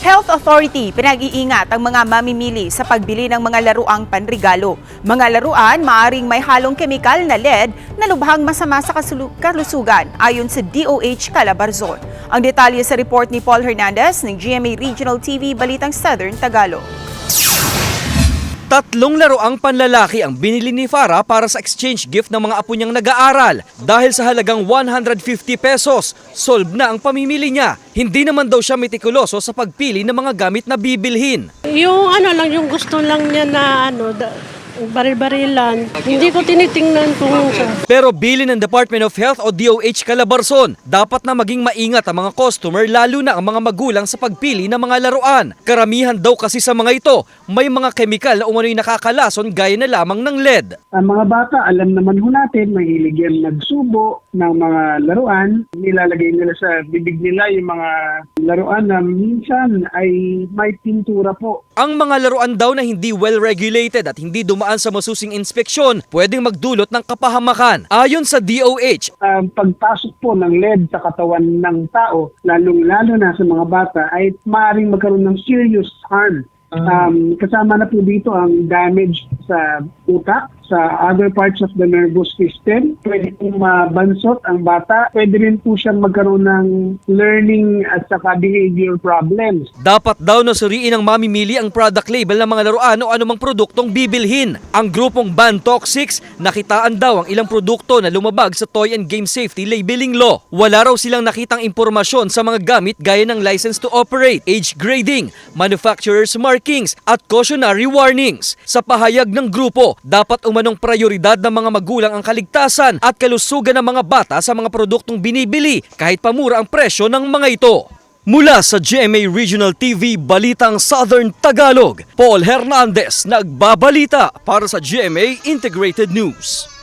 Health Authority pinag-iingat ang mga mamimili sa pagbili ng mga laruang panregalo. Mga laruan maaring may halong kemikal na lead na lubhang masama sa kalusugan ayon sa DOH Calabarzon. Ang detalye sa report ni Paul Hernandez ng GMA Regional TV Balitang Southern Tagalog. 3 laruang panlalaki ang binili ni Farah para sa exchange gift ng mga apo niyang nag-aaral. Dahil sa halagang 150 pesos, solve na ang pamimili niya. Hindi naman daw siya metikuloso sa pagpili ng mga gamit na bibilhin. Yung yung gusto lang niya na baril-barilan. Hindi ko tinitingnan kung Pero bilin ng Department of Health o DOH Calabarzon, dapat na maging maingat ang mga customer lalo na ang mga magulang sa pagpili ng mga laruan. Karamihan daw kasi sa mga ito, may mga kemikal na umano'y nakakalason gaya na lamang ng lead. Ang mga bata, alam naman ho natin, mahilig yan nagsubo ng mga laruan. Nilalagay nila sa bibig nila yung mga laruan na minsan ay may pintura po. Ang mga laruan daw na hindi well-regulated at hindi dumaan sa masusing inspeksyon, pwedeng magdulot ng kapahamakan. Ayon sa DOH, Pagpasok po ng lead sa katawan ng tao, lalong-lalo na sa mga bata, ay maaaring magkaroon ng serious harm. Kasama na po dito ang damage sa utak, sa other parts of the nervous system. Pwede pong mabansot ang bata. Pwede rin po siyang magkaroon ng learning at saka behavior problems. dapat daw na suriin ng mamimili ang product label ng mga laruan o anumang produktong bibilhin. Ang grupong Ban Toxics, nakitaan daw ang ilang produkto na lumabag sa Toy and Game Safety Labeling Law. Wala raw silang nakitang impormasyon sa mga gamit gaya ng license to operate, age grading, manufacturer's markings at cautionary warnings. Sa pahayag ng grupo, dapat umanong prioridad ng mga magulang ang kaligtasan at kalusugan ng mga bata sa mga produktong binibili kahit pamura ang presyo ng mga ito. Mula sa GMA Regional TV Balitang Southern Tagalog, Paul Hernandez nagbabalita para sa GMA Integrated News.